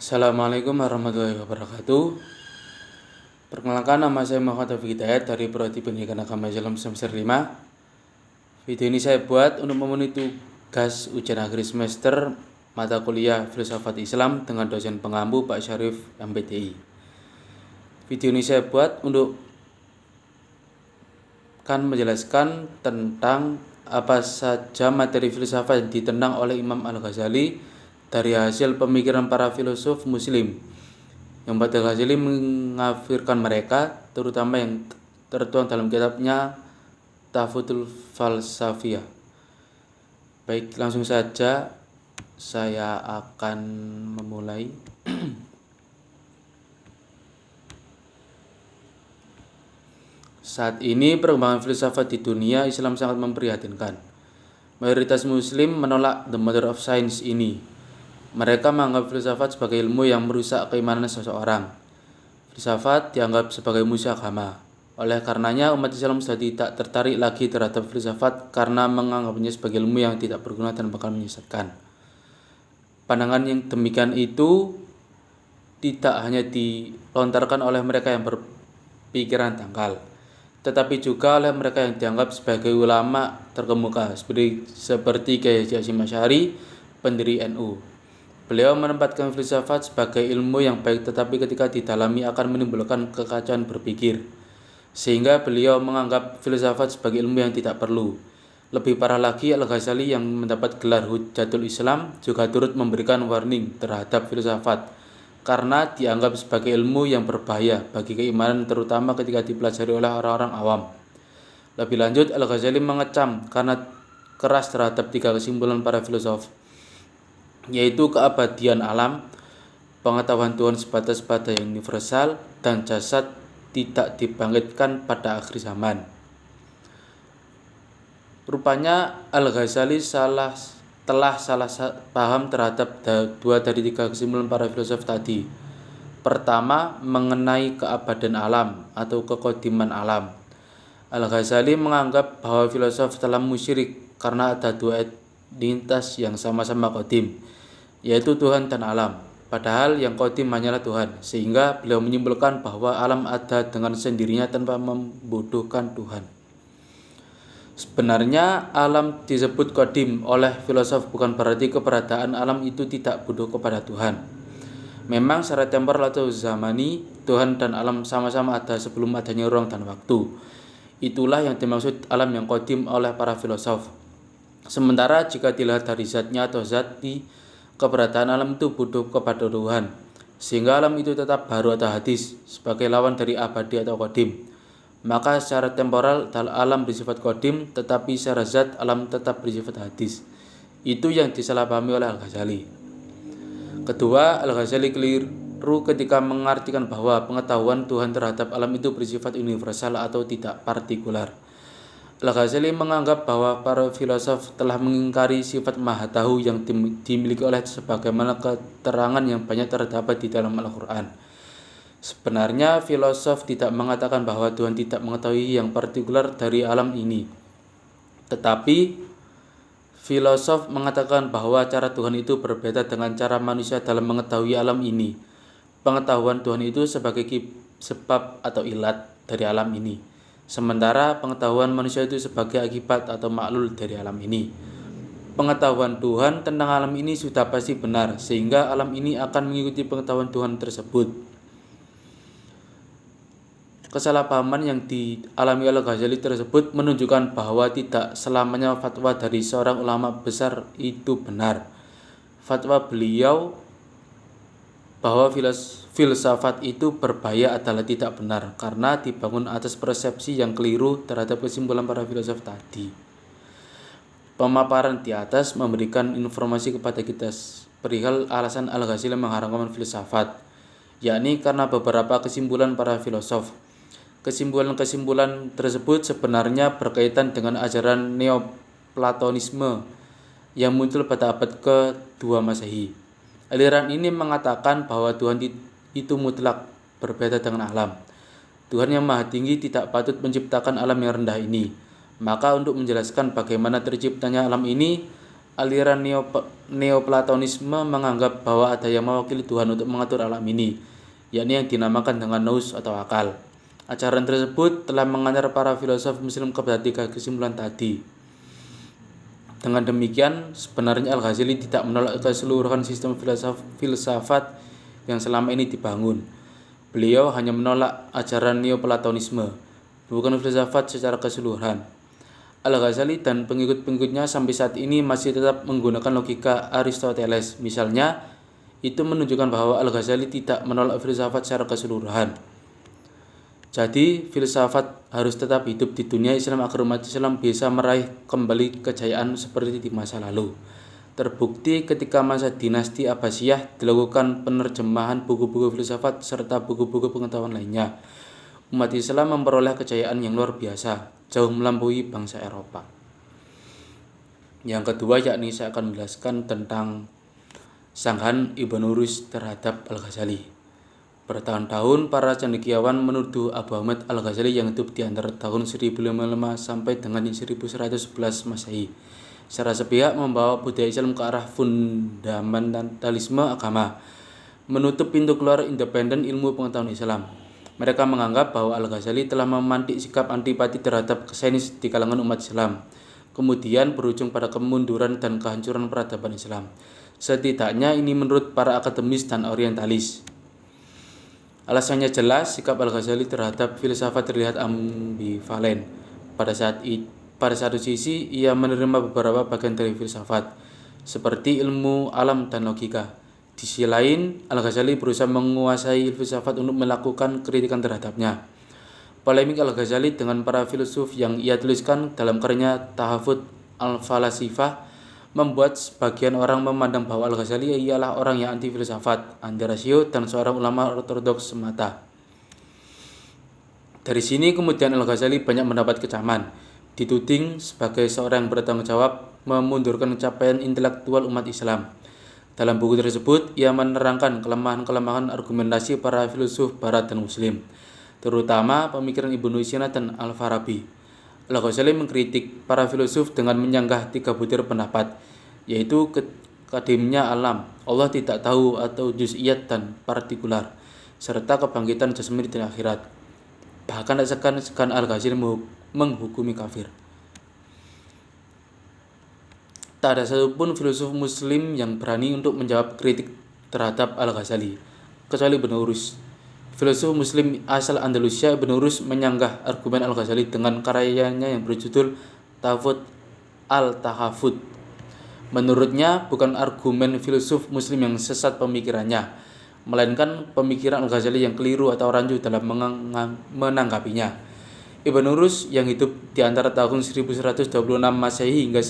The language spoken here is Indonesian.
Assalamualaikum warahmatullahi wabarakatuh. Perkenalkan, nama saya Muhammad Taufik Hidayat dari Prodi Pendidikan Agama Islam semester 5. Video ini saya buat untuk memenuhi tugas ujian akhir semester mata kuliah Filsafat Islam dengan dosen pengampu Pak Syarif MPTI. Video ini saya buat untuk menjelaskan tentang apa saja materi filsafat yang ditentang oleh Imam Al-Ghazali dari hasil pemikiran para filosof muslim yang pada Ghazali mengafirkan mereka, terutama yang tertuang dalam kitabnya Tafutul Falsafiyah. Baik, langsung saja saya akan memulai. Saat ini perkembangan filsafat di dunia Islam sangat memprihatinkan. Mayoritas muslim menolak the mother of science ini. Mereka menganggap filsafat sebagai ilmu yang merusak keimanan seseorang. Filsafat dianggap sebagai musuh agama. Oleh karenanya umat Islam sudah tidak tertarik lagi terhadap filsafat karena menganggapnya sebagai ilmu yang tidak berguna dan bakal menyesatkan. Pandangan yang demikian itu tidak hanya dilontarkan oleh mereka yang berpikiran dangkal, tetapi juga oleh mereka yang dianggap sebagai ulama terkemuka seperti Kiai Haji Hasyim Asy'ari, pendiri NU. Beliau menempatkan filsafat sebagai ilmu yang baik, tetapi ketika didalami akan menimbulkan kekacauan berpikir, sehingga beliau menganggap filsafat sebagai ilmu yang tidak perlu. Lebih parah lagi, Al-Ghazali yang mendapat gelar Hujjatul Islam juga turut memberikan warning terhadap filsafat karena dianggap sebagai ilmu yang berbahaya bagi keimanan, terutama ketika dipelajari oleh orang-orang awam. Lebih lanjut, Al-Ghazali mengecam karena keras terhadap 3 kesimpulan para filosof, yaitu keabadian alam, pengetahuan Tuhan sebatas pada yang universal, dan jasad tidak dibangkitkan pada akhir zaman. Rupanya Al-Ghazali telah salah paham terhadap 2 dari 3 kesimpulan para filosof tadi. Pertama, mengenai keabadian alam atau kekodiman alam. Al-Ghazali menganggap bahwa filosof telah musyrik karena ada 2 entitas yang sama-sama kodim, yaitu Tuhan dan alam, padahal yang kodim hanyalah Tuhan, sehingga beliau menyimpulkan bahwa alam ada dengan sendirinya tanpa membutuhkan Tuhan. Sebenarnya alam disebut kodim oleh filosof bukan berarti keberadaan alam itu tidak butuh kepada Tuhan. Memang secara temporal atau zamani, Tuhan dan alam sama-sama ada sebelum adanya ruang dan waktu. Itulah yang dimaksud alam yang kodim oleh para filosof. Sementara jika dilihat dari zatnya atau zati, keberadaan alam itu butuh kepada Tuhan, sehingga alam itu tetap baru atau hadis sebagai lawan dari abadi atau kodim. Maka secara temporal alam bersifat kodim, tetapi secara zat alam tetap bersifat hadis. Itu yang disalahpahami oleh Al-Ghazali. Kedua, Al-Ghazali keliru ketika mengartikan bahwa pengetahuan Tuhan terhadap alam itu bersifat universal atau tidak partikular. Al-Ghazali menganggap bahwa para filosof telah mengingkari sifat maha tahu yang dimiliki oleh sebagaimana keterangan yang banyak terdapat di dalam Al-Quran. Sebenarnya filosof tidak mengatakan bahwa Tuhan tidak mengetahui yang partikular dari alam ini, tetapi filosof mengatakan bahwa cara Tuhan itu berbeda dengan cara manusia dalam mengetahui alam ini. Pengetahuan Tuhan itu sebagai sebab atau ilat dari alam ini, sementara pengetahuan manusia itu sebagai akibat atau maklul dari alam ini. Pengetahuan Tuhan tentang alam ini sudah pasti benar, sehingga alam ini akan mengikuti pengetahuan Tuhan tersebut. Kesalahpahaman yang dialami oleh Ghazali tersebut menunjukkan bahwa tidak selamanya fatwa dari seorang ulama besar itu benar. Fatwa beliau bahwa filsafat itu berbahaya adalah tidak benar karena dibangun atas persepsi yang keliru terhadap kesimpulan para filosof tadi. Pemaparan di atas memberikan informasi kepada kita perihal alasan Al-Ghazali mengharamkan filsafat, yakni karena beberapa kesimpulan para filosof. Kesimpulan-kesimpulan tersebut sebenarnya berkaitan dengan ajaran Neoplatonisme yang muncul pada abad ke-2 Masehi. Aliran ini mengatakan bahwa Tuhan itu mutlak, berbeda dengan alam. Tuhan yang maha tinggi tidak patut menciptakan alam yang rendah ini. Maka untuk menjelaskan bagaimana terciptanya alam ini, aliran Neoplatonisme menganggap bahwa ada yang mewakili Tuhan untuk mengatur alam ini, yakni yang dinamakan dengan nous atau akal. Ajaran tersebut telah mengantar para filosof Muslim kepada 3 kesimpulan tadi. Dengan demikian, sebenarnya Al-Ghazali tidak menolak keseluruhan sistem filsafat yang selama ini dibangun. Beliau hanya menolak ajaran Neoplatonisme, bukan filsafat secara keseluruhan. Al-Ghazali dan pengikut-pengikutnya sampai saat ini masih tetap menggunakan logika Aristoteles. Misalnya, itu menunjukkan bahwa Al-Ghazali tidak menolak filsafat secara keseluruhan. Jadi, filsafat harus tetap hidup di dunia Islam agar umat Islam bisa meraih kembali kejayaan seperti di masa lalu. Terbukti ketika masa dinasti Abbasiyah dilakukan penerjemahan buku-buku filsafat serta buku-buku pengetahuan lainnya. Umat Islam memperoleh kejayaan yang luar biasa, jauh melampaui bangsa Eropa. Yang kedua, yakni saya akan menjelaskan tentang sanggahan Ibnu Rushd terhadap Al-Ghazali. Bertahun-tahun para cendekiawan menuduh Abu Hamid Al-Ghazali yang hidup di antara tahun 1005 sampai dengan 1111 Masehi secara sepihak membawa budaya Islam ke arah fundamentalisme agama, menutup pintu keluar independen ilmu pengetahuan Islam. Mereka menganggap bahwa Al-Ghazali telah memantik sikap antipati terhadap sains di kalangan umat Islam, kemudian berujung pada kemunduran dan kehancuran peradaban Islam. Setidaknya ini menurut para akademis dan orientalis. Alasannya jelas, sikap Al-Ghazali terhadap filsafat terlihat ambivalen. Pada satu sisi, ia menerima beberapa bagian dari filsafat, seperti ilmu alam dan logika. Di sisi lain, Al-Ghazali berusaha menguasai filsafat untuk melakukan kritikan terhadapnya. Polemik Al-Ghazali dengan para filsuf yang ia tuliskan dalam karyanya Tahafut al-Falasifah membuat sebagian orang memandang bahwa Al-Ghazali ialah orang yang anti filsafat, anti rasio, dan seorang ulama ortodoks semata. Dari sini kemudian Al-Ghazali banyak mendapat kecaman, dituding sebagai seorang yang bertanggung jawab memundurkan capaian intelektual umat Islam. Dalam buku tersebut, ia menerangkan kelemahan-kelemahan argumentasi para filsuf Barat dan Muslim, terutama pemikiran Ibnu Sina dan Al-Farabi. Al-Ghazali mengkritik para filsuf dengan menyanggah 3 butir pendapat, yaitu kadimnya alam, Allah tidak tahu atau juz'iyat dan partikular, serta kebangkitan jasmani dan akhirat. Bahkan sekan Al-Ghazali menghukumi kafir. Tak ada satupun filsuf Muslim yang berani untuk menjawab kritik terhadap Al-Ghazali, kecuali Ibnu Rushd. Filsuf Muslim asal Andalusia Ibnu Rushd menyanggah argumen Al-Ghazali dengan karyanya yang berjudul Tahafut al-Tahafut. Menurutnya, bukan argumen filsuf Muslim yang sesat pemikirannya, melainkan pemikiran Al-Ghazali yang keliru atau rancu dalam menanggapinya. Ibnu Rushd yang hidup di antara tahun 1126 Masehi hingga